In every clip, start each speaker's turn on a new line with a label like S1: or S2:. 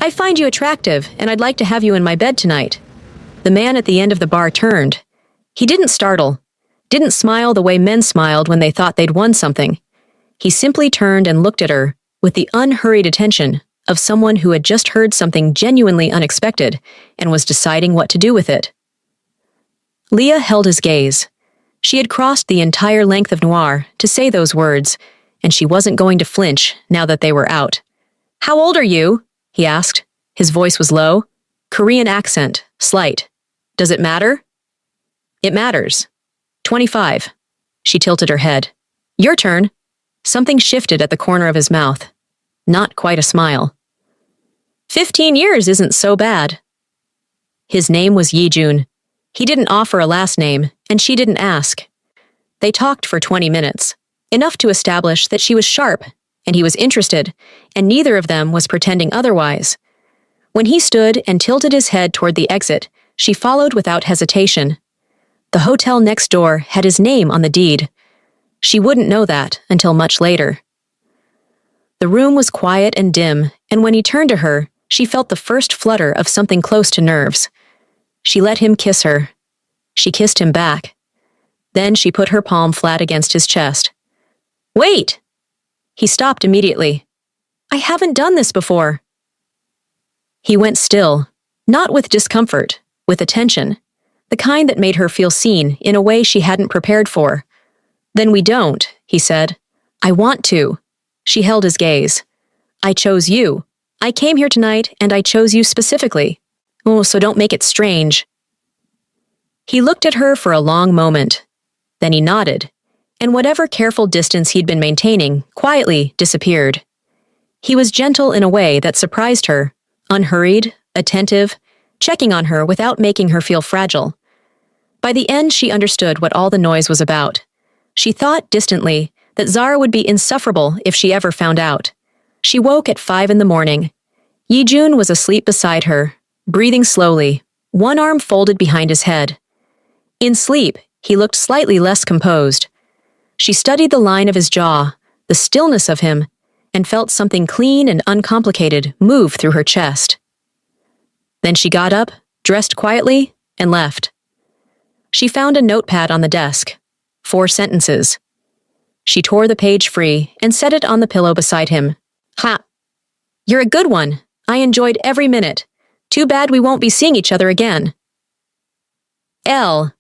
S1: I find you attractive, and I'd like to have you in my bed tonight. The man at the end of the bar turned. He didn't startle, didn't smile the way men smiled when they thought they'd won something. He simply turned and looked at her with the unhurried attention of someone who had just heard something genuinely unexpected and was deciding what to do with it. Leah held his gaze. She had crossed the entire length of Noir to say those words, and she wasn't going to flinch now that they were out. "How old are you?" he asked. His voice was low, Korean accent, slight. "Does it matter?" "It matters." 25. She tilted her head. "Your turn." Something shifted at the corner of his mouth. Not quite a smile. 15 years isn't so bad. His name was Yijun. He didn't offer a last name, and she didn't ask. They talked for 20 minutes, enough to establish that she was sharp, and he was interested, and neither of them was pretending otherwise. When he stood and tilted his head toward the exit, she followed without hesitation. The hotel next door had his name on the deed. She wouldn't know that until much later. The room was quiet and dim, and when he turned to her, she felt the first flutter of something close to nerves. She let him kiss her. She kissed him back. Then she put her palm flat against his chest. "Wait!" He stopped immediately. "I haven't done this before." He went still, not with discomfort, with attention, the kind that made her feel seen in a way she hadn't prepared for. "Then we don't," he said. "I want to." She held his gaze. "I chose you. I came here tonight, and I chose you specifically. Oh, so don't make it strange." He looked at her for a long moment. Then he nodded, and whatever careful distance he'd been maintaining quietly disappeared. He was gentle in a way that surprised her, unhurried, attentive, checking on her without making her feel fragile. By the end, she understood what all the noise was about. She thought distantly that Zara would be insufferable if she ever found out. She woke at 5 in the morning. Yijun was asleep beside her, breathing slowly, one arm folded behind his head. In sleep, he looked slightly less composed. She studied the line of his jaw, the stillness of him, and felt something clean and uncomplicated move through her chest. Then she got up, dressed quietly, and left. She found a notepad on the desk. 4 sentences. She tore the page free and set it on the pillow beside him. "Ha! You're a good one. I enjoyed every minute. Too bad we won't be seeing each other again. L."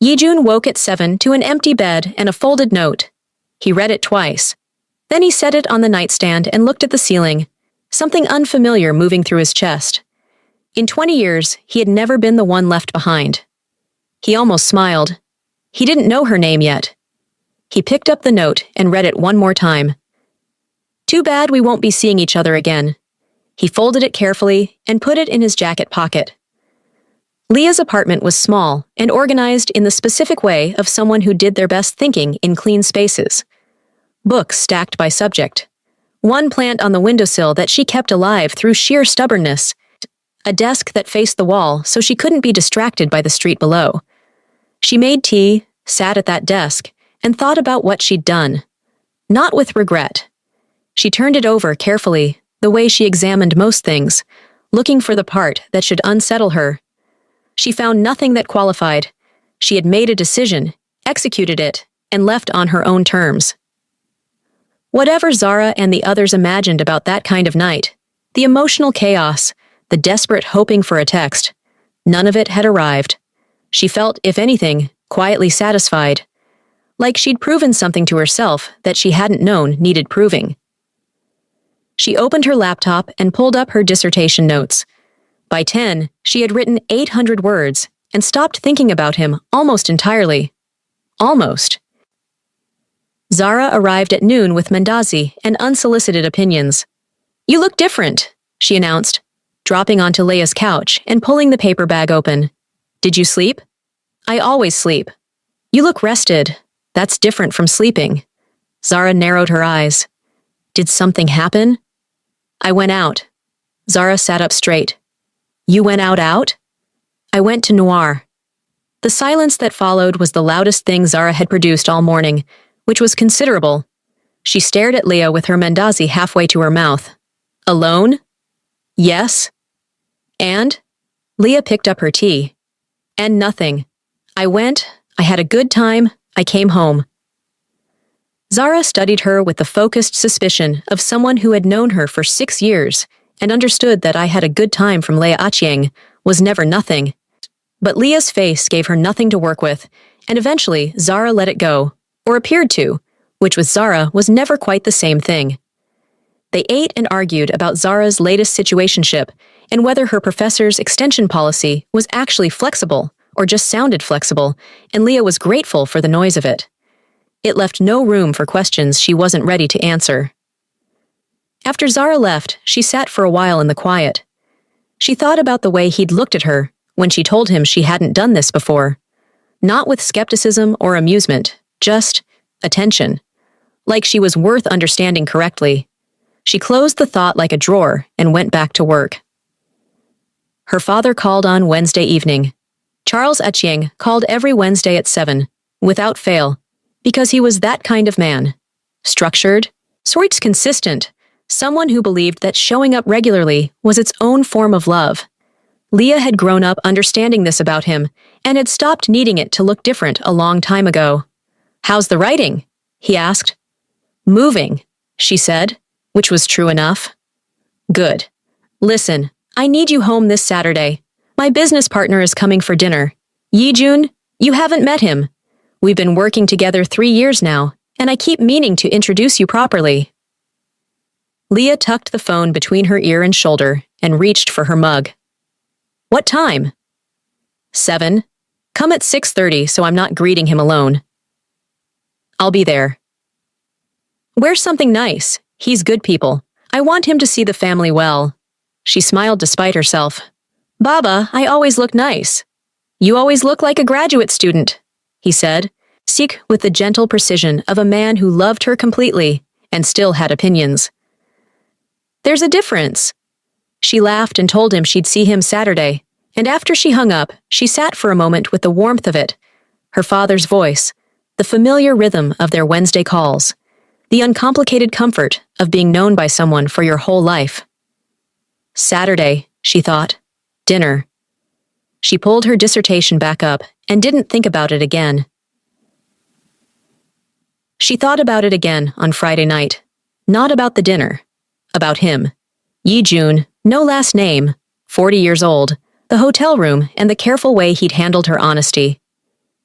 S1: Yijun woke at 7 to an empty bed and a folded note. He read it twice. Then he set it on the nightstand and looked at the ceiling, something unfamiliar moving through his chest. In 20 years, he had never been the one left behind. He almost smiled. He didn't know her name yet. He picked up the note and read it one more time. "Too bad we won't be seeing each other again." He folded it carefully and put it in his jacket pocket. Leah's apartment was small and organized in the specific way of someone who did their best thinking in clean spaces. Books stacked by subject. One plant on the windowsill that she kept alive through sheer stubbornness. A desk that faced the wall so she couldn't be distracted by the street below. She made tea, sat at that desk, and thought about what she'd done. Not with regret. She turned it over carefully, the way she examined most things, looking for the part that should unsettle her. She found nothing that qualified. She had made a decision, executed it, and left on her own terms. Whatever Zara and the others imagined about that kind of night, the emotional chaos, the desperate hoping for a text, none of it had arrived. She felt, if anything, quietly satisfied, like she'd proven something to herself that she hadn't known needed proving. She opened her laptop and pulled up her dissertation notes. By 10, she had written 800 words and stopped thinking about him almost entirely. Almost. Zara arrived at noon with mandazi and unsolicited opinions. "You look different," she announced, dropping onto Leia's couch and pulling the paper bag open. "Did you sleep?" "I always sleep." "You look rested. That's different from sleeping." Zara narrowed her eyes. "Did something happen?" "I went out." Zara sat up straight. "You went out?" "I went to Noir." The silence that followed was the loudest thing Zara had produced all morning, which was considerable. She stared at Leah with her mandazi halfway to her mouth. "Alone?" Yes? And? Leah picked up her tea. And nothing. I went, I had a good time, I came home. Zara studied her with the focused suspicion of someone who had known her for 6 years and understood that I had a good time from Leah Achieng was never nothing. But Leah's face gave her nothing to work with, and eventually Zara let it go, or appeared to, which with Zara was never quite the same thing. They ate and argued about Zara's latest situationship and whether her professor's extension policy was actually flexible or just sounded flexible, and Leah was grateful for the noise of it. It left no room for questions she wasn't ready to answer. After Zara left, she sat for a while in the quiet. She thought about the way he'd looked at her when she told him she hadn't done this before. Not with skepticism or amusement, just attention. Like she was worth understanding correctly. She closed the thought like a drawer and went back to work. Her father called on Wednesday evening. Charles Achieng called every Wednesday at 7, without fail, because he was that kind of man. Structured, sorts consistent, someone who believed that showing up regularly was its own form of love. Leah had grown up understanding this about him and had stopped needing it to look different a long time ago. "How's the writing?" he asked. "Moving," she said, which was true enough. "Good. Listen, I need you home this Saturday. My business partner is coming for dinner. Yi-jun, you haven't met him. We've been working together 3 years now, and I keep meaning to introduce you properly." Leah tucked the phone between her ear and shoulder and reached for her mug. "What time?" 7. "Come at 6:30 so I'm not greeting him alone." "I'll be there." "Wear something nice. He's good people. I want him to see the family well." She smiled despite herself. "Baba, I always look nice." "You always look like a graduate student," he said, speaking with the gentle precision of a man who loved her completely and still had opinions. "There's a difference." She laughed and told him she'd see him Saturday, and after she hung up, she sat for a moment with the warmth of it, her father's voice, the familiar rhythm of their Wednesday calls, the uncomplicated comfort of being known by someone for your whole life. Saturday, she thought. Dinner. She pulled her dissertation back up and didn't think about it again. She thought about it again on Friday night. Not about the dinner. About him. Yi-jun, no last name, 40 years old, the hotel room, and the careful way he'd handled her honesty.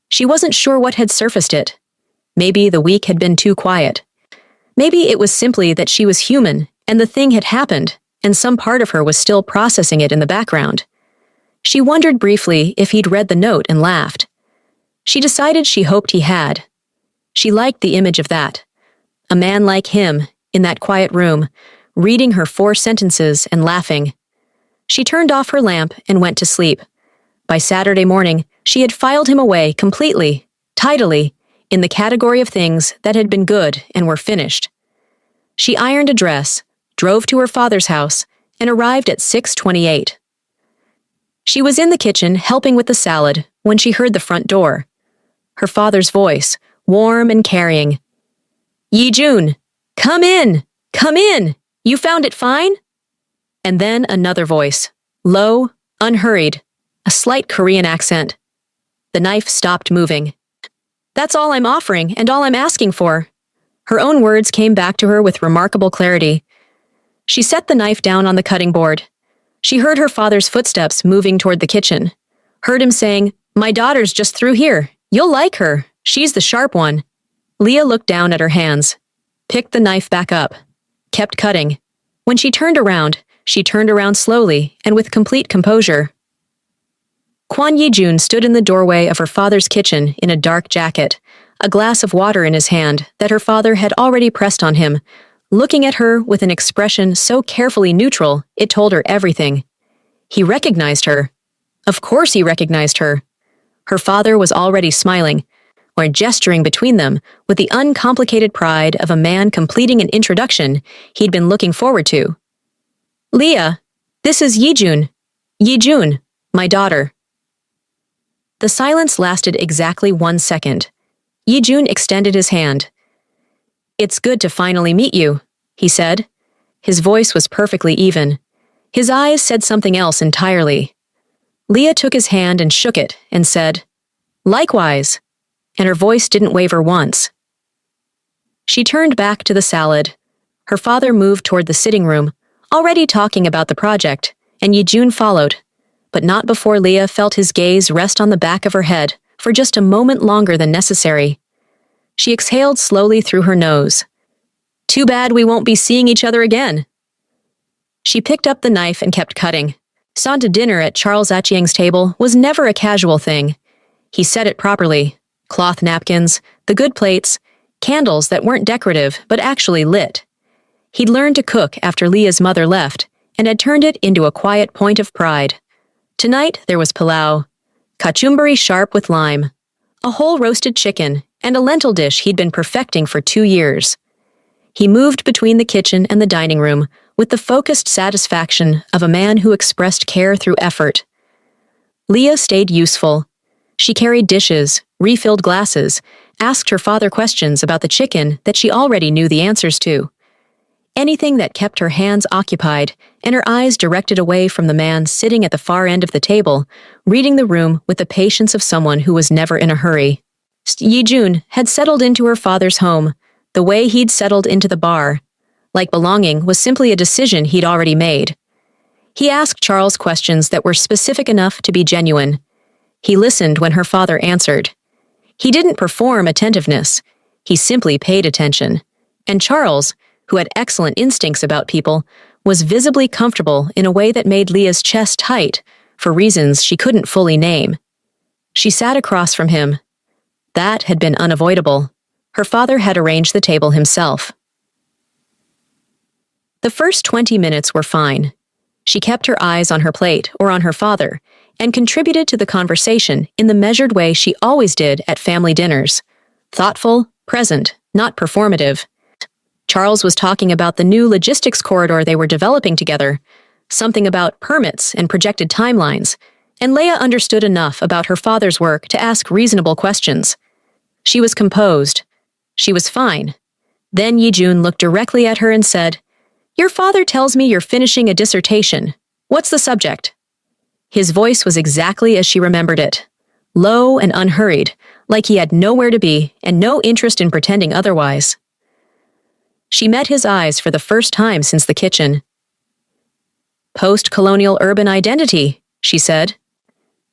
S1: She wasn't sure what had surfaced it. Maybe the week had been too quiet. Maybe it was simply that she was human and the thing had happened, and some part of her was still processing it in the background. She wondered briefly if he'd read the note and laughed. She decided she hoped he had. She liked the image of that. A man like him, in that quiet room, reading her 4 sentences and laughing. She turned off her lamp and went to sleep. By Saturday morning, she had filed him away completely, tidily, in the category of things that had been good and were finished. She ironed a dress, drove to her father's house, and arrived at 6:28. She was in the kitchen helping with the salad when she heard the front door. Her father's voice, warm and carrying. "Yi-jun, come in! Come in! You found it fine?" And then another voice, low, unhurried, a slight Korean accent. The knife stopped moving. "That's all I'm offering and all I'm asking for." Her own words came back to her with remarkable clarity. She set the knife down on the cutting board. She heard her father's footsteps moving toward the kitchen. Heard him saying, "My daughter's just through here. You'll like her. She's the sharp one." Leah looked down at her hands, picked the knife back up, kept cutting. When she turned around slowly and with complete composure. Kwon Yi-jun stood in the doorway of her father's kitchen in a dark jacket, a glass of water in his hand that her father had already pressed on him, looking at her with an expression so carefully neutral it told her everything. He recognized her. Of course he recognized her. Her father was already smiling, or gesturing between them with the uncomplicated pride of a man completing an introduction he'd been looking forward to. "Leah, this is Yi-jun. Yi-jun, my daughter." The silence lasted exactly 1 second. Yi-jun extended his hand. "It's good to finally meet you," he said. His voice was perfectly even. His eyes said something else entirely. Leah took his hand and shook it and said, "Likewise," and her voice didn't waver once. She turned back to the salad. Her father moved toward the sitting room, already talking about the project, and Yejun followed, but not before Leah felt his gaze rest on the back of her head for just a moment longer than necessary. She exhaled slowly through her nose. "Too bad we won't be seeing each other again." She picked up the knife and kept cutting. Santa dinner at Charles Achieng's table was never a casual thing. He said it properly. Cloth napkins, the good plates, candles that weren't decorative but actually lit. He'd learned to cook after Leah's mother left and had turned it into a quiet point of pride. Tonight there was pilau, kachumbari sharp with lime, a whole roasted chicken, and a lentil dish he'd been perfecting for 2 years. He moved between the kitchen and the dining room with the focused satisfaction of a man who expressed care through effort. Leah stayed useful. She carried dishes, refilled glasses, asked her father questions about the chicken that she already knew the answers to. Anything that kept her hands occupied and her eyes directed away from the man sitting at the far end of the table, reading the room with the patience of someone who was never in a hurry. Yejun had settled into her father's home, the way he'd settled into the bar. Like belonging was simply a decision he'd already made. He asked Charles questions that were specific enough to be genuine. He listened when her father answered. He didn't perform attentiveness. He simply paid attention. And Charles, who had excellent instincts about people, was visibly comfortable in a way that made Leah's chest tight, for reasons she couldn't fully name. She sat across from him. That had been unavoidable. Her father had arranged the table himself. The first 20 minutes were fine. She kept her eyes on her plate or on her father, and contributed to the conversation in the measured way she always did at family dinners. Thoughtful, present, not performative. Charles was talking about the new logistics corridor they were developing together, something about permits and projected timelines, and Leah understood enough about her father's work to ask reasonable questions. She was composed. She was fine. Then Yejun looked directly at her and said, "Your father tells me you're finishing a dissertation. What's the subject?" His voice was exactly as she remembered it, low and unhurried, like he had nowhere to be and no interest in pretending otherwise. She met his eyes for the first time since the kitchen. "Post-colonial urban identity," she said.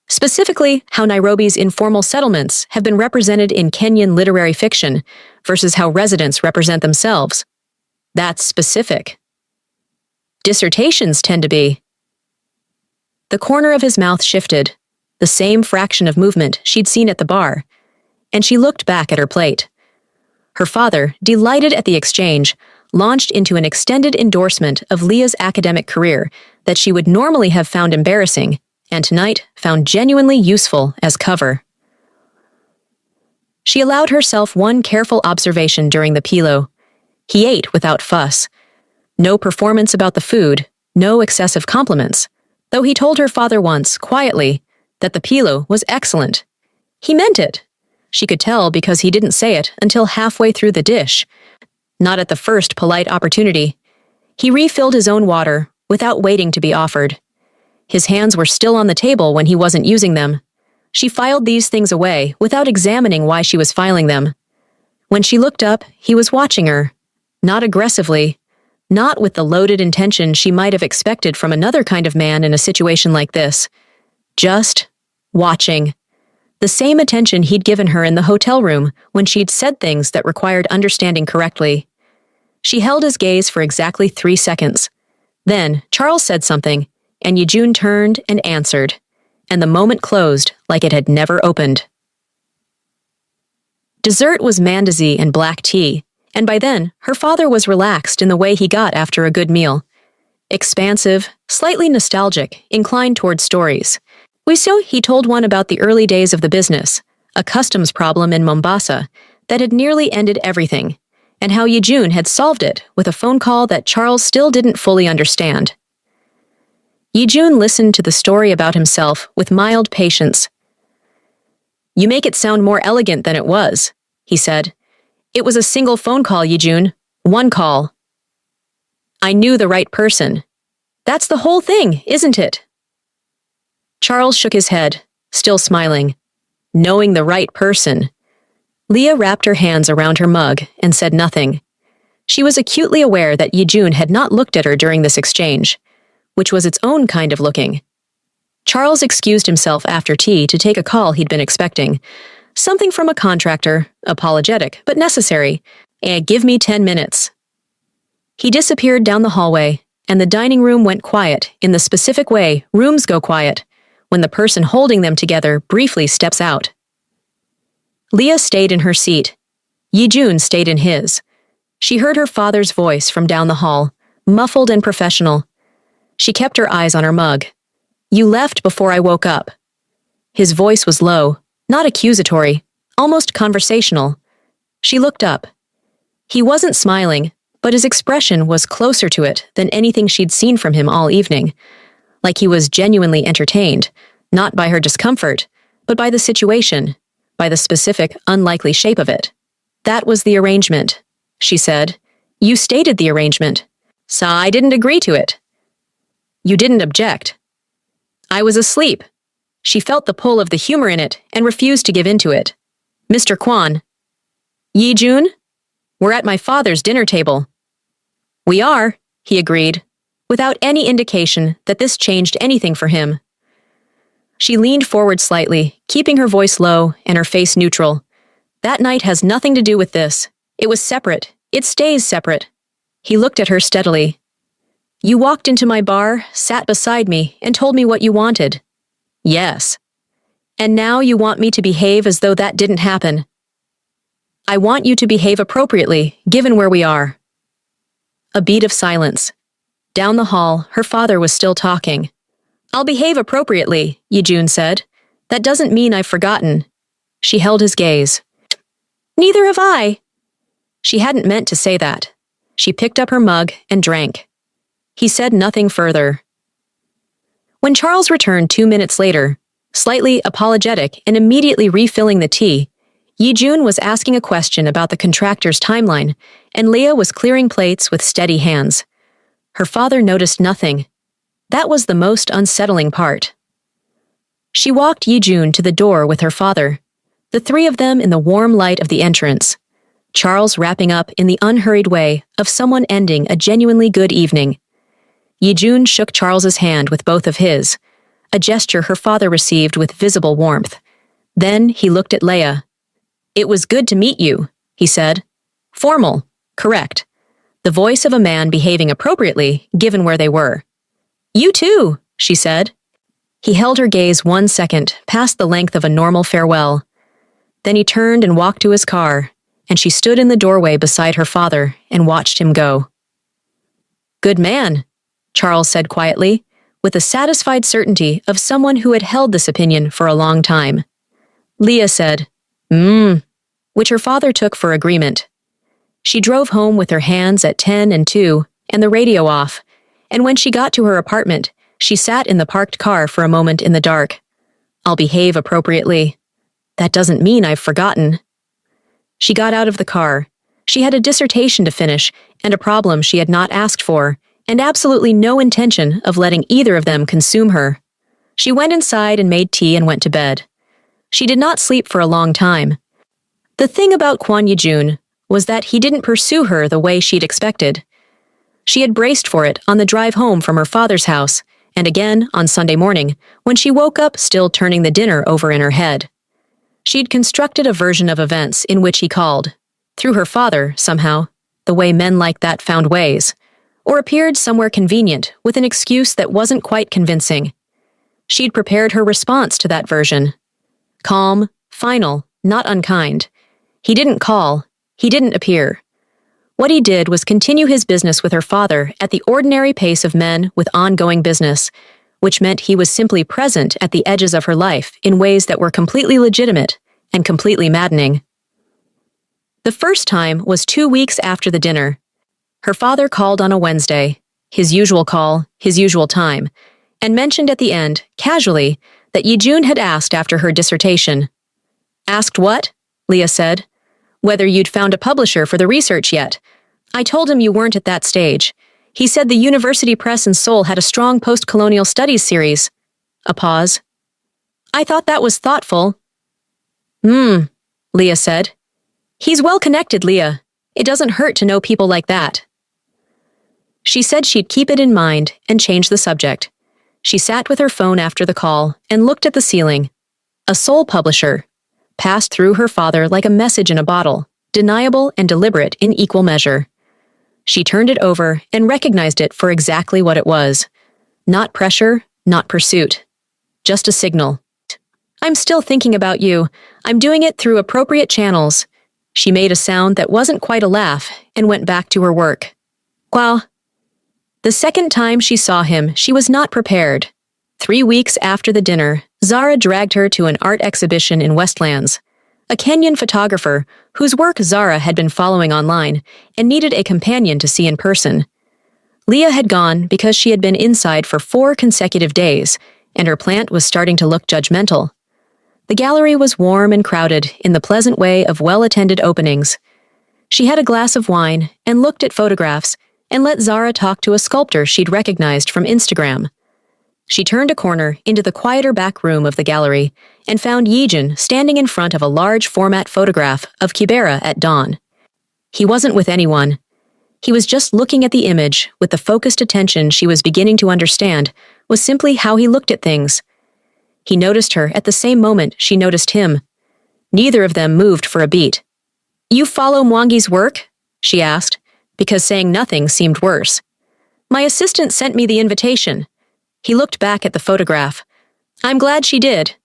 S1: "Specifically, how Nairobi's informal settlements have been represented in Kenyan literary fiction versus how residents represent themselves. That's specific. Dissertations tend to be." The corner of his mouth shifted, the same fraction of movement she'd seen at the bar, and she looked back at her plate. Her father, delighted at the exchange, launched into an extended endorsement of Leah's academic career that she would normally have found embarrassing, and tonight found genuinely useful as cover. She allowed herself one careful observation during the pilo. He ate without fuss. No performance about the food, no excessive compliments, though he told her father once, quietly, that the pilo was excellent. He meant it. She could tell because he didn't say it until halfway through the dish, not at the first polite opportunity. He refilled his own water without waiting to be offered. His hands were still on the table when he wasn't using them. She filed these things away without examining why she was filing them. When she looked up, he was watching her, not aggressively, not with the loaded intention she might have expected from another kind of man in a situation like this. Just watching. The same attention he'd given her in the hotel room when she'd said things that required understanding correctly. She held his gaze for exactly 3 seconds. Then, Charles said something, and Yejun turned and answered, and the moment closed like it had never opened. Dessert was mandazi and black tea, and by then, her father was relaxed in the way he got after a good meal. Expansive, slightly nostalgic, inclined toward stories. He told one about the early days of the business, a customs problem in Mombasa that had nearly ended everything, and how Yejun had solved it with a phone call that Charles still didn't fully understand. Yejun listened to the story about himself with mild patience. "You make it sound more elegant than it was," he said. "It was a single phone call, Yejun. One call. I knew the right person." That's the whole thing, isn't it? Charles shook his head, still smiling. Knowing the right person. Leah wrapped her hands around her mug and said nothing. She was acutely aware that Yijun had not looked at her during this exchange, which was its own kind of looking. Charles excused himself after tea to take a call he'd been expecting. Something from a contractor, apologetic, but necessary. Give me 10 minutes. He disappeared down the hallway, and the dining room went quiet in the specific way rooms go quiet when the person holding them together briefly steps out. Leah stayed in her seat. Yijun stayed in his. She heard her father's voice from down the hall, muffled and professional. She kept her eyes on her mug. You left before I woke up. His voice was low, not accusatory, almost conversational. She looked up. He wasn't smiling, but his expression was closer to it than anything she'd seen from him all evening, like he was genuinely entertained, not by her discomfort, but by the situation, by the specific, unlikely shape of it. That was the arrangement, she said. You stated the arrangement. So I didn't agree to it. You didn't object. I was asleep. She felt the pull of the humor in it and refused to give in to it. Mr. Kwon. Yijun? We're at my father's dinner table. We are, he agreed, without any indication that this changed anything for him. She leaned forward slightly, keeping her voice low and her face neutral. That night has nothing to do with this. It was separate. It stays separate. He looked at her steadily. You walked into my bar, sat beside me, and told me what you wanted. Yes. And now you want me to behave as though that didn't happen. I want you to behave appropriately, given where we are. A beat of silence. Down the hall, her father was still talking. I'll behave appropriately, Yijun said. That doesn't mean I've forgotten. She held his gaze. Neither have I. She hadn't meant to say that. She picked up her mug and drank. He said nothing further. When Charles returned 2 minutes later, slightly apologetic and immediately refilling the tea, Yijun was asking a question about the contractor's timeline, and Leah was clearing plates with steady hands. Her father noticed nothing. That was the most unsettling part. She walked Yijun to the door with her father, the three of them in the warm light of the entrance, Charles wrapping up in the unhurried way of someone ending a genuinely good evening. Yijun shook Charles's hand with both of his, a gesture her father received with visible warmth. Then he looked at Leah. It was good to meet you, he said. Formal, correct. The voice of a man behaving appropriately, given where they were. You too, she said. He held her gaze 1 second, past the length of a normal farewell. Then he turned and walked to his car, and she stood in the doorway beside her father and watched him go. Good man, Charles said quietly, with the satisfied certainty of someone who had held this opinion for a long time. Leah said, which her father took for agreement. She drove home with her hands at 10 and 2 and the radio off, and when she got to her apartment, she sat in the parked car for a moment in the dark. I'll behave appropriately. That doesn't mean I've forgotten. She got out of the car. She had a dissertation to finish and a problem she had not asked for, and absolutely no intention of letting either of them consume her. She went inside and made tea and went to bed. She did not sleep for a long time. The thing about Kwon Yijun was that he didn't pursue her the way she'd expected. She had braced for it on the drive home from her father's house, and again on Sunday morning, when she woke up still turning the dinner over in her head. She'd constructed a version of events in which he called, through her father, somehow, the way men like that found ways, or appeared somewhere convenient with an excuse that wasn't quite convincing. She'd prepared her response to that version. Calm, final, not unkind. He didn't call. He didn't appear. What he did was continue his business with her father at the ordinary pace of men with ongoing business, which meant he was simply present at the edges of her life in ways that were completely legitimate and completely maddening. The first time was 2 weeks after the dinner. Her father called on a Wednesday, his usual call, his usual time, and mentioned at the end, casually, that Yijun had asked after her dissertation. Asked what? Leah said. Whether you'd found a publisher for the research yet. I told him you weren't at that stage. He said the university press in Seoul had a strong post-colonial studies series. A pause. I thought that was thoughtful. Leah said. He's well connected, Leah. It doesn't hurt to know people like that. She said she'd keep it in mind and change the subject. She sat with her phone after the call and looked at the ceiling. A Seoul publisher passed through her father like a message in a bottle, deniable and deliberate in equal measure. She turned it over and recognized it for exactly what it was. Not pressure, not pursuit. Just a signal. I'm still thinking about you. I'm doing it through appropriate channels. She made a sound that wasn't quite a laugh and went back to her work. Well, the second time she saw him, she was not prepared. 3 weeks after the dinner, Zara dragged her to an art exhibition in Westlands. A Kenyan photographer, whose work Zara had been following online and needed a companion to see in person. Leah had gone because she had been inside for 4 consecutive days, and her plant was starting to look judgmental. The gallery was warm and crowded in the pleasant way of well-attended openings. She had a glass of wine and looked at photographs and let Zara talk to a sculptor she'd recognized from Instagram. She turned a corner into the quieter back room of the gallery and found Yijin standing in front of a large format photograph of Kibera at dawn. He wasn't with anyone. He was just looking at the image with the focused attention she was beginning to understand was simply how he looked at things. He noticed her at the same moment she noticed him. Neither of them moved for a beat. You follow Mwangi's work? She asked, because saying nothing seemed worse. My assistant sent me the invitation. He looked back at the photograph. I'm glad she did.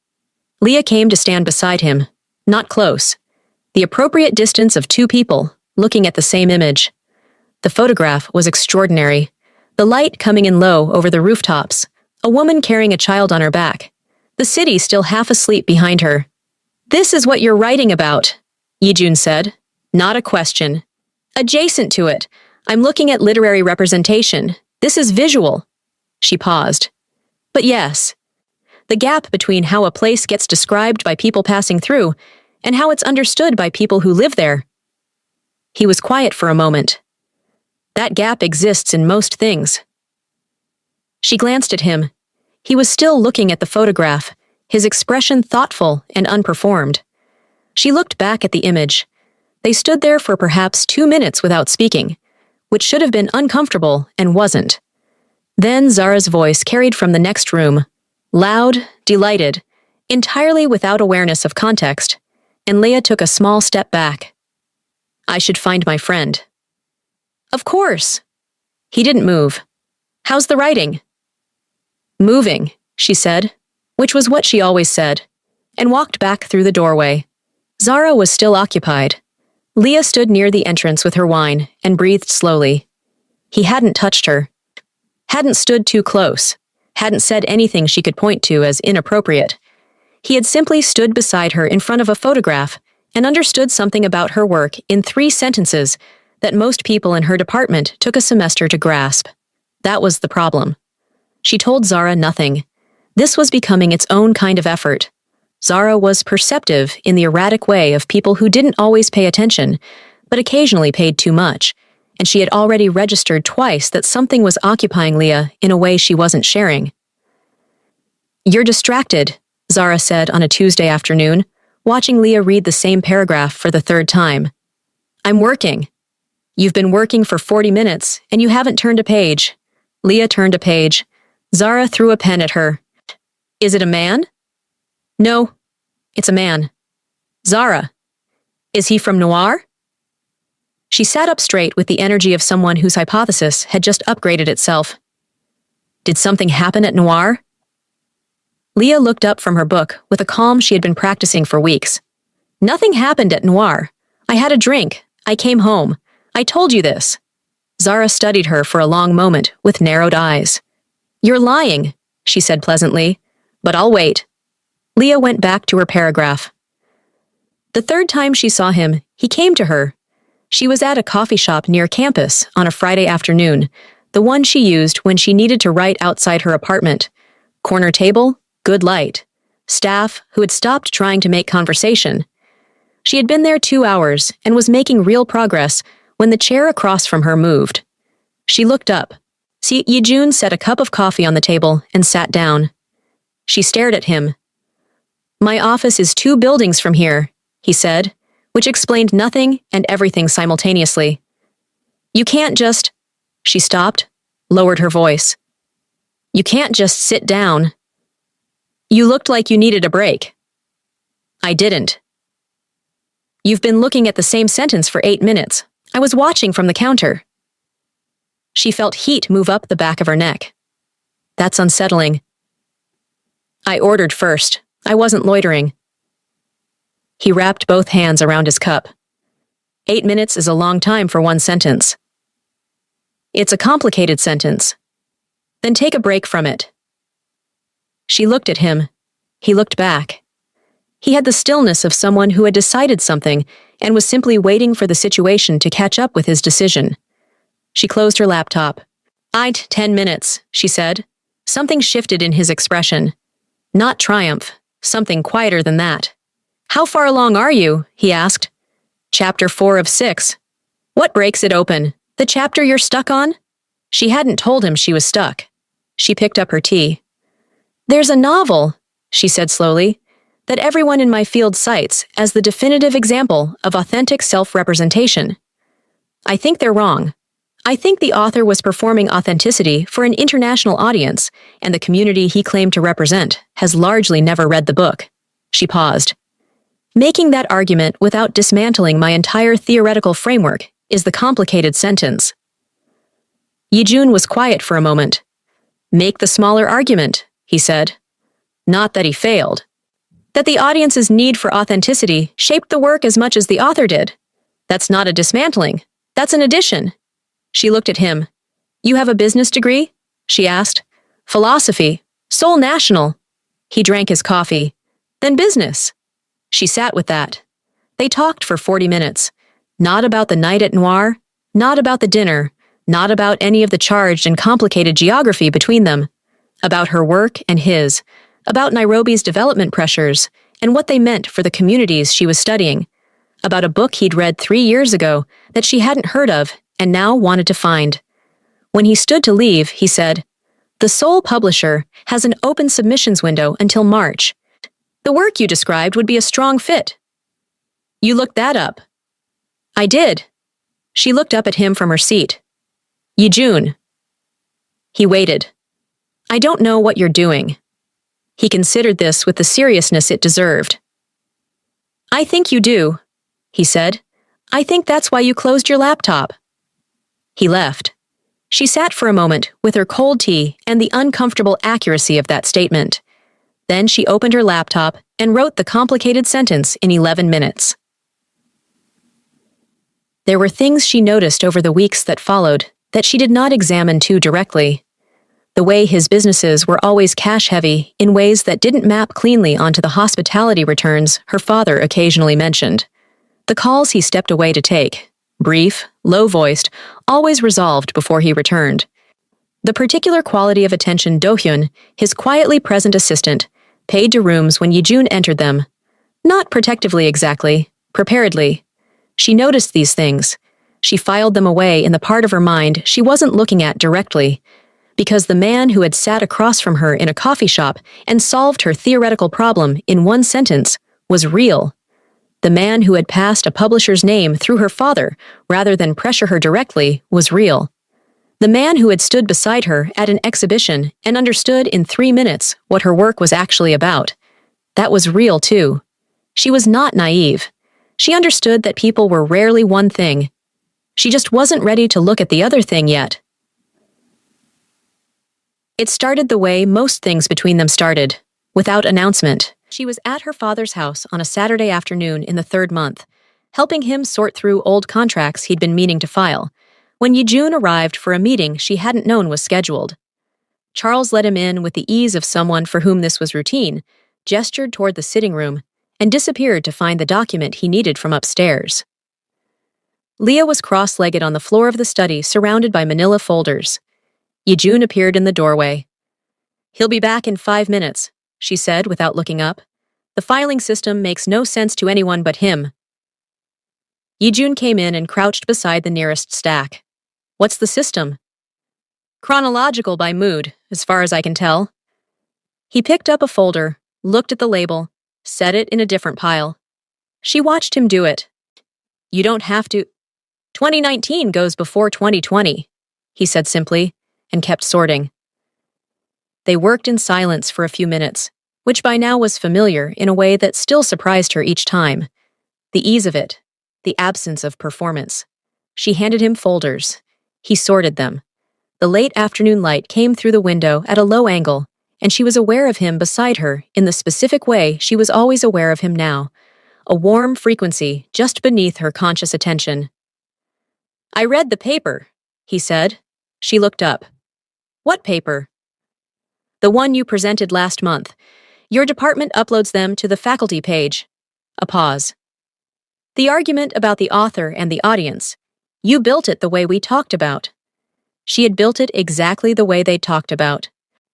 S1: Leah came to stand beside him, not close. The appropriate distance of 2 people, looking at the same image. The photograph was extraordinary. The light coming in low over the rooftops, a woman carrying a child on her back. The city still half asleep behind her. This is what you're writing about, Yijun said. Not a question. Adjacent to it, I'm looking at literary representation. This is visual. She paused. But yes, the gap between how a place gets described by people passing through and how it's understood by people who live there. He was quiet for a moment. That gap exists in most things. She glanced at him. He was still looking at the photograph, his expression thoughtful and unperformed. She looked back at the image. They stood there for perhaps 2 minutes without speaking, which should have been uncomfortable and wasn't. Then Zara's voice carried from the next room, loud, delighted, entirely without awareness of context, and Leah took a small step back. I should find my friend. Of course. He didn't move. How's the writing? Moving, she said, which was what she always said, and walked back through the doorway. Zara was still occupied. Leah stood near the entrance with her wine and breathed slowly. He hadn't touched her. Hadn't stood too close. Hadn't said anything she could point to as inappropriate. He had simply stood beside her in front of a photograph and understood something about her work in 3 sentences that most people in her department took a semester to grasp. That was the problem. She told Zara nothing. This was becoming its own kind of effort. Zara was perceptive in the erratic way of people who didn't always pay attention, but occasionally paid too much, and she had already registered twice that something was occupying Leah in a way she wasn't sharing. You're distracted, Zara said on a Tuesday afternoon, watching Leah read the same paragraph for the 3rd time. I'm working. You've been working for 40 minutes, and you haven't turned a page. Leah turned a page. Zara threw a pen at her. Is it a man? No, it's a man. Zara. Is he from Noir? She sat up straight with the energy of someone whose hypothesis had just upgraded itself. Did something happen at Noir? Leah looked up from her book with a calm she had been practicing for weeks. Nothing happened at Noir. I had a drink. I came home. I told you this. Zara studied her for a long moment with narrowed eyes. You're lying, she said pleasantly, but I'll wait. Leah went back to her paragraph. The 3rd time she saw him, he came to her. She was at a coffee shop near campus on a Friday afternoon, the one she used when she needed to write outside her apartment. Corner table, good light. Staff who had stopped trying to make conversation. She had been there 2 hours and was making real progress when the chair across from her moved. She looked up, Yejun set a cup of coffee on the table and sat down. She stared at him. "My office is 2 buildings from here," he said, which explained nothing and everything simultaneously. "You can't just—" She stopped, lowered her voice. "You can't just sit down. You looked like you needed a break." "I didn't." "You've been looking at the same sentence for 8 minutes. I was watching from the counter." She felt heat move up the back of her neck. "That's unsettling." "I ordered first. I wasn't loitering." He wrapped both hands around his cup. 8 minutes is a long time for one sentence. "It's a complicated sentence. Then take a break from it." She looked at him. He looked back. He had the stillness of someone who had decided something and was simply waiting for the situation to catch up with his decision. She closed her laptop. "I'd 10 minutes," she said. Something shifted in his expression. Not triumph, something quieter than that. "How far along are you?" he asked. "Chapter 4 of 6. "What breaks it open? The chapter you're stuck on?" She hadn't told him she was stuck. She picked up her tea. "There's a novel," she said slowly, "that everyone in my field cites as the definitive example of authentic self-representation. I think they're wrong. I think the author was performing authenticity for an international audience, and the community he claimed to represent has largely never read the book." She paused. "Making that argument without dismantling my entire theoretical framework is the complicated sentence." Yejun was quiet for a moment. "Make the smaller argument," he said. Not that he failed. That the audience's need for authenticity shaped the work as much as the author did. That's not a dismantling. That's an addition. She looked at him. "You have a business degree?" she asked. "Philosophy. Seoul National." He drank his coffee. "Then business." She sat with that. They talked for 40 minutes. Not about the night at Noir, not about the dinner, not about any of the charged and complicated geography between them. About her work and his. About Nairobi's development pressures and what they meant for the communities she was studying. About a book he'd read 3 years ago that she hadn't heard of and now wanted to find. When he stood to leave, he said, "The Seoul publisher has an open submissions window until March. The work you described would be a strong fit." "You looked that up?" "I did." She looked up at him from her seat. "Yejun." He waited. "I don't know what you're doing." He considered this with the seriousness it deserved. "I think you do," he said. "I think that's why you closed your laptop." He left. She sat for a moment with her cold tea and the uncomfortable accuracy of that statement. Then she opened her laptop and wrote the complicated sentence in 11 minutes. There were things she noticed over the weeks that followed that she did not examine too directly. The way his businesses were always cash-heavy in ways that didn't map cleanly onto the hospitality returns her father occasionally mentioned. The calls he stepped away to take, brief, low-voiced, always resolved before he returned. The particular quality of attention Do-hyun, his quietly present assistant, paid to rooms when Yejun entered them. Not protectively exactly, preparedly. She noticed these things. She filed them away in the part of her mind she wasn't looking at directly, because the man who had sat across from her in a coffee shop and solved her theoretical problem in one sentence was real. The man who had passed a publisher's name through her father rather than pressure her directly was real. The man who had stood beside her at an exhibition and understood in 3 minutes what her work was actually about. That was real too. She was not naive. She understood that people were rarely one thing. She just wasn't ready to look at the other thing yet. It started the way most things between them started, without announcement. She was at her father's house on a Saturday afternoon in the 3rd month, helping him sort through old contracts he'd been meaning to file, when Yejun arrived for a meeting she hadn't known was scheduled. Charles let him in with the ease of someone for whom this was routine, gestured toward the sitting room, and disappeared to find the document he needed from upstairs. Leah was cross-legged on the floor of the study, surrounded by manila folders. Yejun appeared in the doorway. "He'll be back in 5 minutes," she said without looking up. "The filing system makes no sense to anyone but him." Yejun came in and crouched beside the nearest stack. "What's the system?" Chronological by mood, as far as I can tell. He picked up a folder, looked at the label, set it in a different pile. She watched him do it. You don't have to. 2019 goes before 2020, he said simply, and kept sorting. They worked in silence for a few minutes, which by now was familiar in a way that still surprised her each time. The ease of it, the absence of performance. She handed him folders. He sorted them. The late afternoon light came through the window at a low angle, and she was aware of him beside her in the specific way she was always aware of him now, a warm frequency just beneath her conscious attention. I read the paper, he said. She looked up. What paper? The one you presented last month. Your department uploads them to the faculty page. A pause. The argument about the author and the audience. You built it the way we talked about. She had built it exactly the way they'd talked about.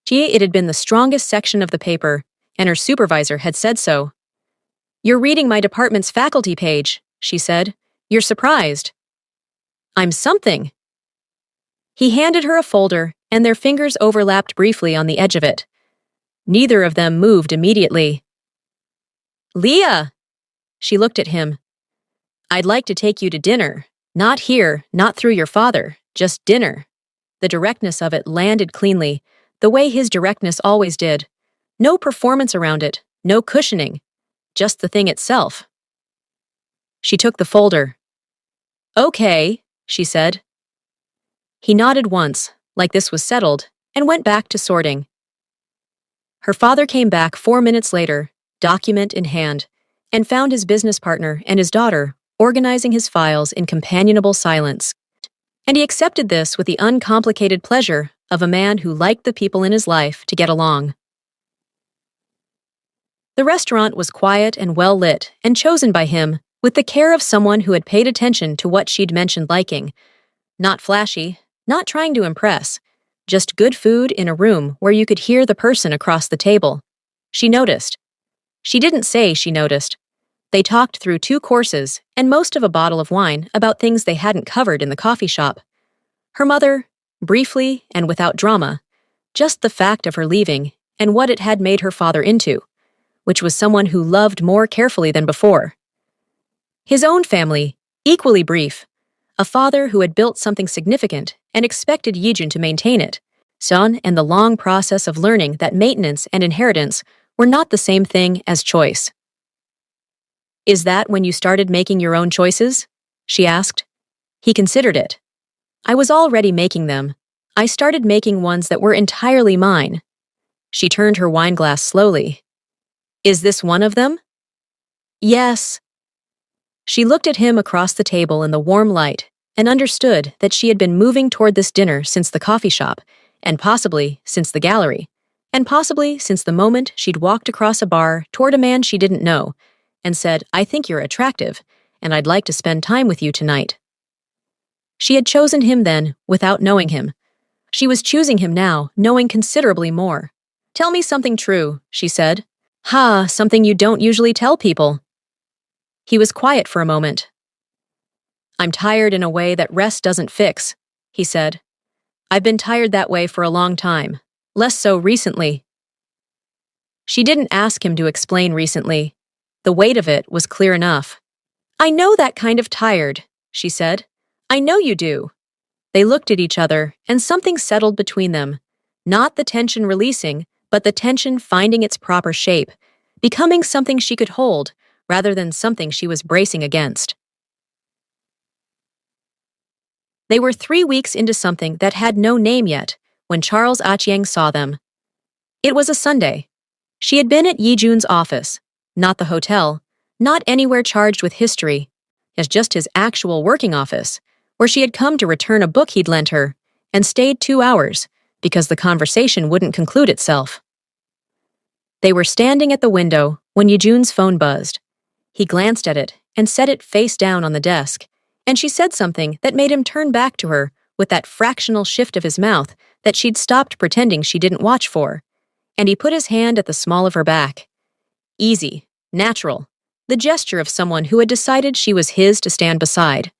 S1: It had been the strongest section of the paper, and her supervisor had said so. You're reading my department's faculty page, she said. You're surprised. I'm something. He handed her a folder, and their fingers overlapped briefly on the edge of it. Neither of them moved immediately. Leah! She looked at him. I'd like to take you to dinner. Not here, not through your father, just dinner. The directness of it landed cleanly, the way his directness always did. No performance around it, no cushioning, just the thing itself. She took the folder. Okay, she said. He nodded once, like this was settled, and went back to sorting. Her father came back 4 minutes later, document in hand, and found his business partner and his daughter organizing his files in companionable silence. And he accepted this with the uncomplicated pleasure of a man who liked the people in his life to get along. The restaurant was quiet and well lit and chosen by him with the care of someone who had paid attention to what she'd mentioned liking. Not flashy, not trying to impress, just good food in a room where you could hear the person across the table. She noticed. She didn't say she noticed. They talked through 2 courses and most of a bottle of wine about things they hadn't covered in the coffee shop. Her mother, briefly and without drama, just the fact of her leaving and what it had made her father into, which was someone who loved more carefully than before. His own family, equally brief, a father who had built something significant and expected Yijun to maintain it, son, and the long process of learning that maintenance and inheritance were not the same thing as choice. Is that when you started making your own choices? She asked. He considered it. I was already making them. I started making ones that were entirely mine. She turned her wine glass slowly. Is this one of them? Yes. She looked at him across the table in the warm light and understood that she had been moving toward this dinner since the coffee shop, and possibly since the gallery, and possibly since the moment she'd walked across a bar toward a man she didn't know, and said, I think you're attractive, and I'd like to spend time with you tonight. She had chosen him then, without knowing him. She was choosing him now, knowing considerably more. Tell me something true, she said. Something you don't usually tell people. He was quiet for a moment. I'm tired in a way that rest doesn't fix, he said. I've been tired that way for a long time, less so recently. She didn't ask him to explain recently. The weight of it was clear enough. I know that kind of tired, she said. I know you do. They looked at each other, and something settled between them. Not the tension releasing, but the tension finding its proper shape, becoming something she could hold, rather than something she was bracing against. They were 3 weeks into something that had no name yet, when Charles Achieng saw them. It was a Sunday. She had been at Yijun's office, not the hotel, not anywhere charged with history, as just his actual working office, where she had come to return a book he'd lent her, and stayed 2 hours, because the conversation wouldn't conclude itself. They were standing at the window when Yijun's phone buzzed. He glanced at it and set it face down on the desk, and she said something that made him turn back to her with that fractional shift of his mouth that she'd stopped pretending she didn't watch for, and he put his hand at the small of her back. Easy, natural, the gesture of someone who had decided she was his to stand beside.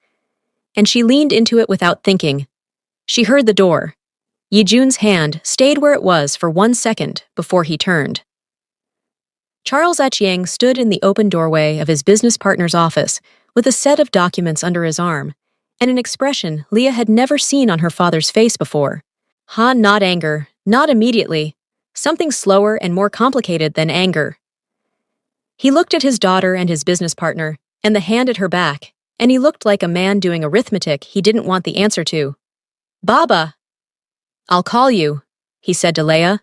S1: And she leaned into it without thinking. She heard the door. Yijun's hand stayed where it was for 1 second before he turned. Charles Etienne stood in the open doorway of his business partner's office with a set of documents under his arm and an expression Leah had never seen on her father's face before. Not anger, not immediately, something slower and more complicated than anger. He looked at his daughter and his business partner, and the hand at her back, and he looked like a man doing arithmetic he didn't want the answer to. Baba! I'll call you, he said to Leah.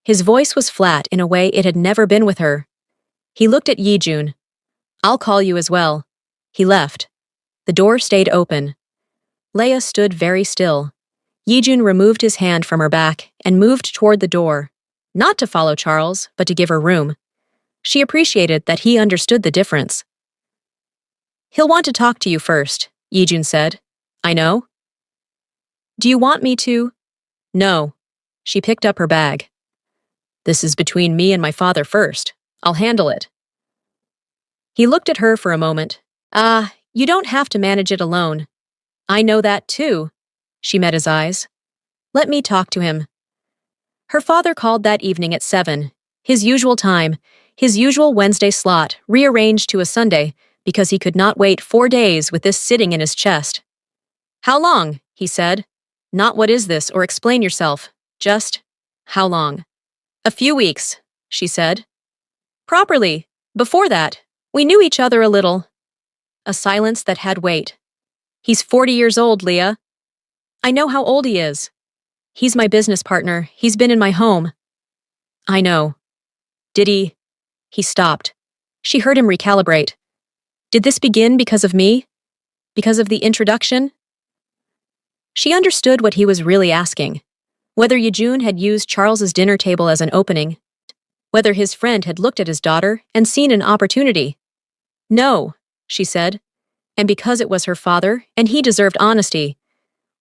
S1: His voice was flat in a way it had never been with her. He looked at Yijun. I'll call you as well. He left. The door stayed open. Leah stood very still. Yijun removed his hand from her back and moved toward the door, not to follow Charles, but to give her room. She appreciated that he understood the difference. He'll want to talk to you first, Yijun said. I know. Do you want me to? No. She picked up her bag. This is between me and my father first. I'll handle it. He looked at her for a moment. You don't have to manage it alone. I know that too. She met his eyes. Let me talk to him. Her father called that evening at 7, his usual time, his usual Wednesday slot, rearranged to a Sunday because he could not wait 4 days with this sitting in his chest. How long? He said. Not what is this or explain yourself. Just, how long? A few weeks, she said. Properly. Before that, we knew each other a little. A silence that had weight. He's 40 years old, Leah. I know how old he is. He's my business partner. He's been in my home. I know. Did he? He stopped. She heard him recalibrate. Did this begin because of me? Because of the introduction? She understood what he was really asking. Whether Yijun had used Charles's dinner table as an opening. Whether his friend had looked at his daughter and seen an opportunity. No, she said. And because it was her father, and he deserved honesty.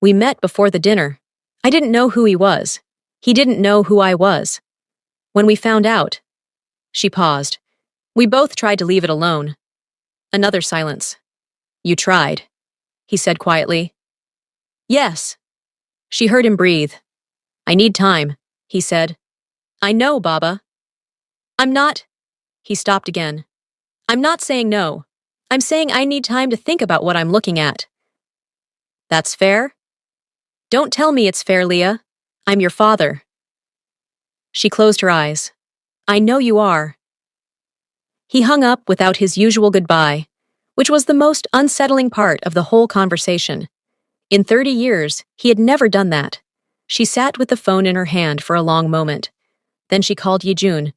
S1: We met before the dinner. I didn't know who he was. He didn't know who I was. When we found out. She paused. We both tried to leave it alone. Another silence. You tried, he said quietly. Yes. She heard him breathe. I need time, he said. I know, Baba. I'm not. He stopped again. I'm not saying no. I'm saying I need time to think about what I'm looking at. That's fair? Don't tell me it's fair, Leah. I'm your father. She closed her eyes. I know you are. He hung up without his usual goodbye, which was the most unsettling part of the whole conversation. In 30 years, he had never done that. She sat with the phone in her hand for a long moment. Then she called Yijun.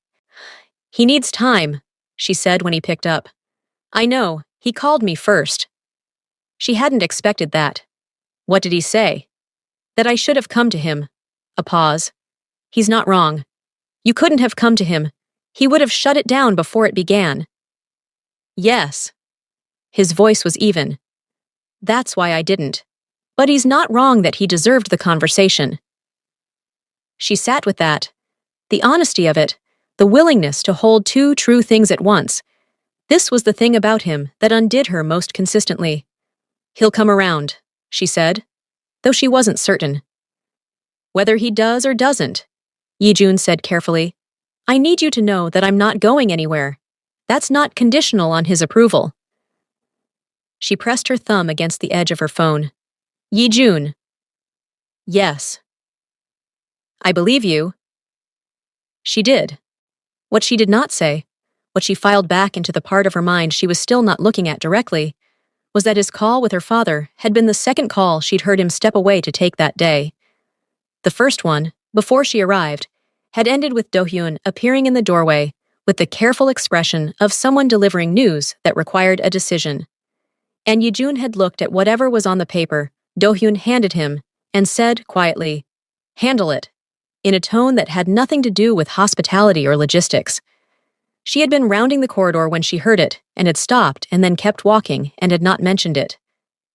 S1: He needs time, she said when he picked up. I know, he called me first. She hadn't expected that. What did he say? That I should have come to him. A pause. He's not wrong. You couldn't have come to him. He would have shut it down before it began. Yes. His voice was even. That's why I didn't. But he's not wrong that he deserved the conversation. She sat with that. The honesty of it, the willingness to hold two true things at once. This was the thing about him that undid her most consistently. He'll come around, she said, though she wasn't certain. Whether he does or doesn't, Yijun said carefully, I need you to know that I'm not going anywhere. That's not conditional on his approval. She pressed her thumb against the edge of her phone. Yijun. Yes. I believe you. She did. What she did not say, what she filed back into the part of her mind she was still not looking at directly, was that his call with her father had been the second call she'd heard him step away to take that day. The first one, before she arrived, had ended with Do-hyun appearing in the doorway with the careful expression of someone delivering news that required a decision. And Yijun had looked at whatever was on the paper Do-hyun handed him and said quietly, Handle it, in a tone that had nothing to do with hospitality or logistics. She had been rounding the corridor when she heard it and had stopped and then kept walking and had not mentioned it.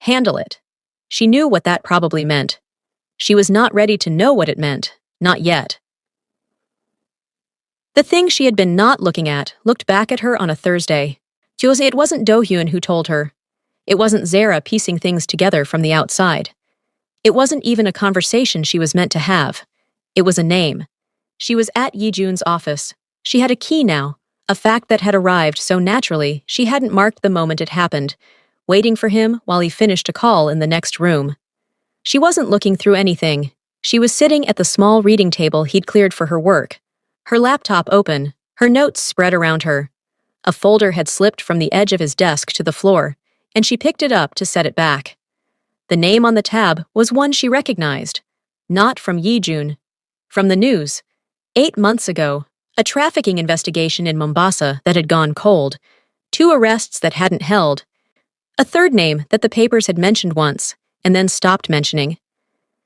S1: Handle it. She knew what that probably meant. She was not ready to know what it meant, not yet. The thing she had been not looking at looked back at her on a Thursday. It wasn't Do-hyun who told her. It wasn't Zara piecing things together from the outside. It wasn't even a conversation she was meant to have. It was a name. She was at Yijun's office. She had a key now, a fact that had arrived so naturally she hadn't marked the moment it happened, waiting for him while he finished a call in the next room. She wasn't looking through anything. She was sitting at the small reading table he'd cleared for her work, her laptop open, her notes spread around her. A folder had slipped from the edge of his desk to the floor, and she picked it up to set it back. The name on the tab was one she recognized. Not from Yijun. From the news. 8 months ago, a trafficking investigation in Mombasa that had gone cold, 2 arrests that hadn't held, a third name that the papers had mentioned once, and then stopped mentioning.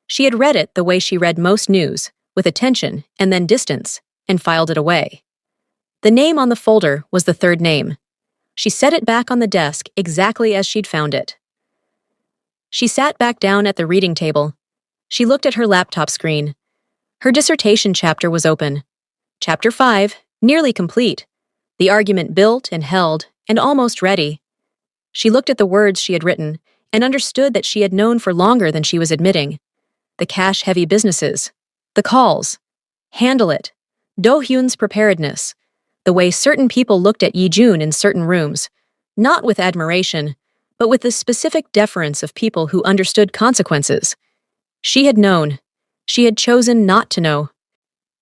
S1: She had read it the way she read most news, with attention and then distance, and filed it away. The name on the folder was the third name. She set it back on the desk exactly as she'd found it. She sat back down at the reading table. She looked at her laptop screen. Her dissertation chapter was open. Chapter 5, nearly complete. The argument built and held, and almost ready. She looked at the words she had written, and understood that she had known for longer than she was admitting. The cash-heavy businesses. The calls. Handle it. Do-hyun's preparedness. The way certain people looked at Yijun in certain rooms. Not with admiration, but with the specific deference of people who understood consequences. She had known. She had chosen not to know.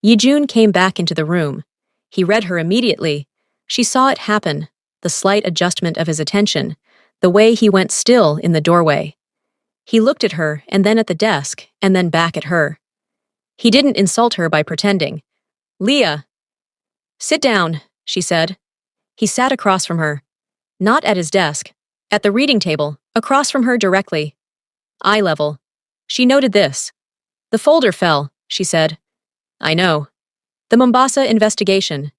S1: Yijun came back into the room. He read her immediately. She saw it happen, the slight adjustment of his attention, the way he went still in the doorway. He looked at her and then at the desk and then back at her. He didn't insult her by pretending. "Leah." "Sit down," she said. He sat across from her. Not at his desk. At the reading table, across from her directly. Eye level. She noted this. "The folder fell," she said. "I know." "The Mombasa investigation."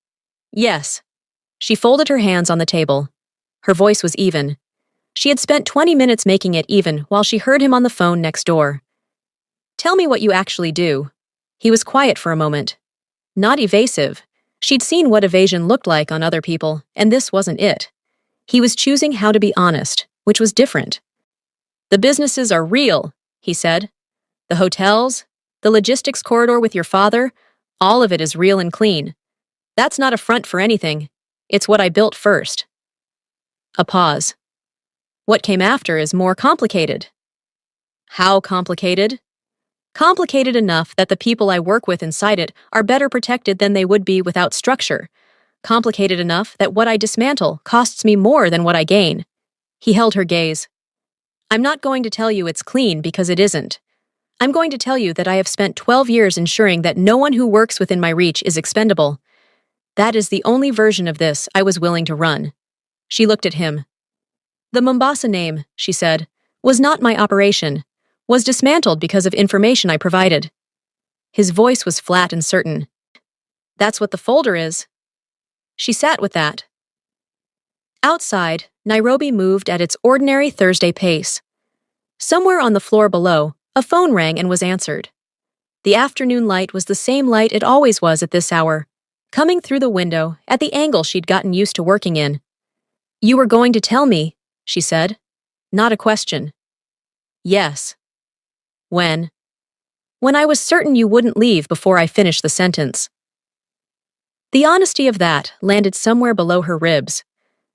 S1: "Yes." She folded her hands on the table. Her voice was even. She had spent 20 minutes making it even while she heard him on the phone next door. "Tell me what you actually do." He was quiet for a moment. Not evasive. She'd seen what evasion looked like on other people, and this wasn't it. He was choosing how to be honest, which was different. "The businesses are real," he said. "The hotels, the logistics corridor with your father, all of it is real and clean. That's not a front for anything. It's what I built first." A pause. "What came after is more complicated." "How complicated?" "Complicated enough that the people I work with inside it are better protected than they would be without structure. Complicated enough that what I dismantle costs me more than what I gain." He held her gaze. "I'm not going to tell you it's clean because it isn't. I'm going to tell you that I have spent 12 years ensuring that no one who works within my reach is expendable. That is the only version of this I was willing to run." She looked at him. "The Mombasa name," she said, "was not my operation, was dismantled because of information I provided." His voice was flat and certain. "That's what the folder is." She sat with that. Outside, Nairobi moved at its ordinary Thursday pace. Somewhere on the floor below, a phone rang and was answered. The afternoon light was the same light it always was at this hour, coming through the window at the angle she'd gotten used to working in. "You were going to tell me," she said. Not a question. "Yes." "When?" "When I was certain you wouldn't leave before I finished the sentence." The honesty of that landed somewhere below her ribs.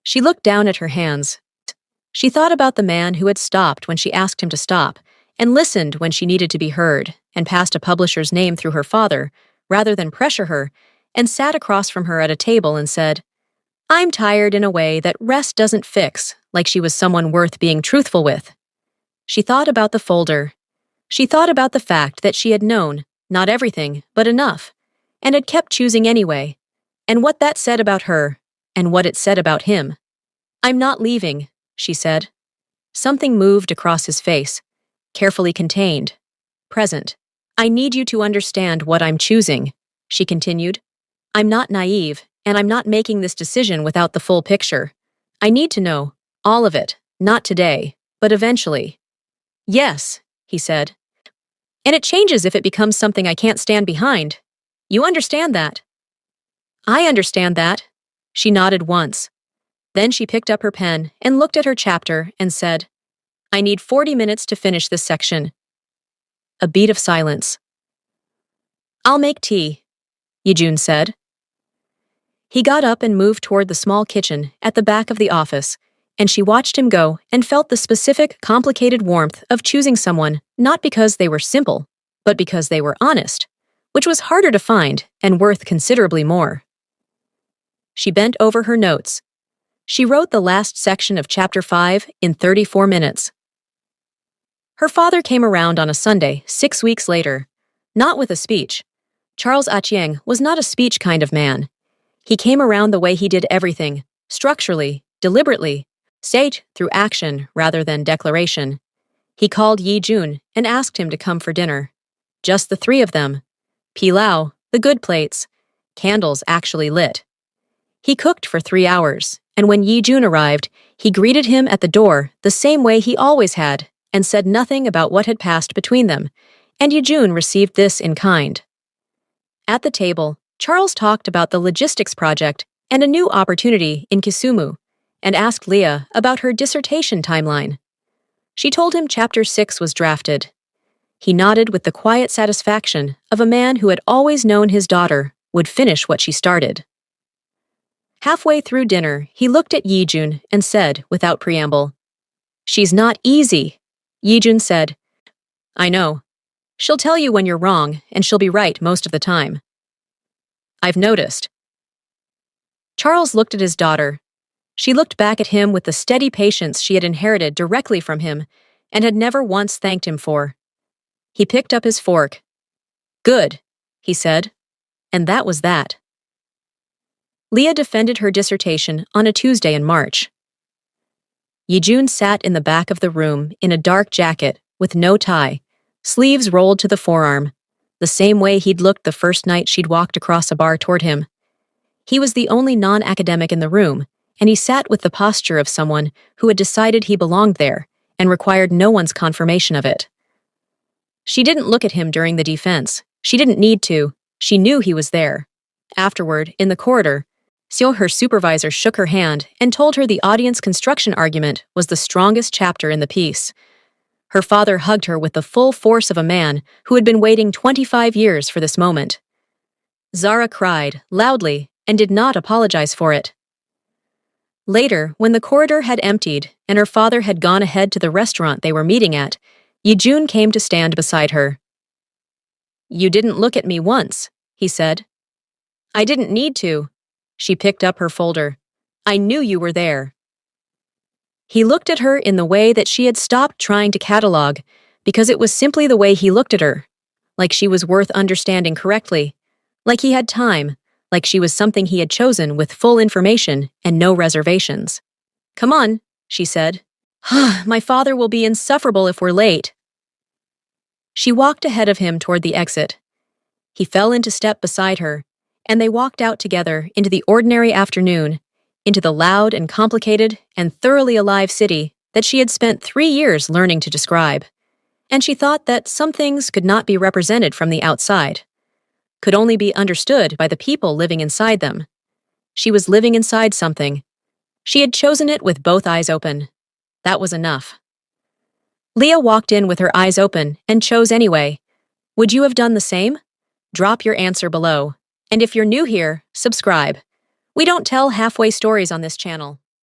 S1: She looked down at her hands. She thought about the man who had stopped when she asked him to stop, and listened when she needed to be heard, and passed a publisher's name through her father, rather than pressure her, and sat across from her at a table and said, "I'm tired in a way that rest doesn't fix," like she was someone worth being truthful with. She thought about the folder. She thought about the fact that she had known, not everything, but enough, and had kept choosing anyway, and what that said about her, and what it said about him. "I'm not leaving," she said. Something moved across his face, carefully contained, present. "I need you to understand what I'm choosing," she continued. "I'm not naive, and I'm not making this decision without the full picture. I need to know, all of it, not today, but eventually." "Yes," he said. "And it changes if it becomes something I can't stand behind. You understand that?" "I understand that." She nodded once. Then she picked up her pen and looked at her chapter and said, "I need 40 minutes to finish this section." A beat of silence. "I'll make tea," Yejun said. He got up and moved toward the small kitchen at the back of the office, and she watched him go and felt the specific, complicated warmth of choosing someone not because they were simple, but because they were honest, which was harder to find and worth considerably more. She bent over her notes. She wrote the last section of Chapter 5 in 34 minutes. Her father came around on a Sunday 6 weeks later, not with a speech. Charles Achieng was not a speech kind of man. He came around the way he did everything, structurally, deliberately, sage through action rather than declaration. He called Yejun and asked him to come for dinner. Just the three of them. Pilau, the good plates, candles actually lit. He cooked for 3 hours, and when Yejun arrived, he greeted him at the door the same way he always had and said nothing about what had passed between them, and Yejun received this in kind. At the table, Charles talked about the logistics project and a new opportunity in Kisumu, and asked Leah about her dissertation timeline. She told him Chapter 6 was drafted. He nodded with the quiet satisfaction of a man who had always known his daughter would finish what she started. Halfway through dinner, he looked at Yejun and said, without preamble, "She's not easy." Yejun said, "I know. She'll tell you when you're wrong, and she'll be right most of the time." "I've noticed." Charles looked at his daughter. She looked back at him with the steady patience she had inherited directly from him and had never once thanked him for. He picked up his fork. "Good," he said, and that was that. Leah defended her dissertation on a Tuesday in March. Yejun sat in the back of the room in a dark jacket with no tie, sleeves rolled to the forearm, the same way he'd looked the first night she'd walked across a bar toward him. He was the only non-academic in the room, and he sat with the posture of someone who had decided he belonged there and required no one's confirmation of it. She didn't look at him during the defense. She didn't need to. She knew he was there. Afterward, in the corridor, Seo, her supervisor, shook her hand and told her the audience construction argument was the strongest chapter in the piece. Her father hugged her with the full force of a man who had been waiting 25 years for this moment. Zara cried, loudly, and did not apologize for it. Later, when the corridor had emptied and her father had gone ahead to the restaurant they were meeting at, Yejun came to stand beside her. "You didn't look at me once," he said. "I didn't need to." She picked up her folder. "I knew you were there." He looked at her in the way that she had stopped trying to catalog, because it was simply the way he looked at her, like she was worth understanding correctly, like he had time, like she was something he had chosen with full information and no reservations. "Come on," she said. "My father will be insufferable if we're late." She walked ahead of him toward the exit. He fell into step beside her, and they walked out together into the ordinary afternoon, into the loud and complicated and thoroughly alive city that she had spent 3 years learning to describe. And she thought that some things could not be represented from the outside, could only be understood by the people living inside them. She was living inside something. She had chosen it with both eyes open. That was enough. Leah walked in with her eyes open and chose anyway. Would you have done the same? Drop your answer below. And if you're new here, subscribe. We don't tell halfway stories on this channel.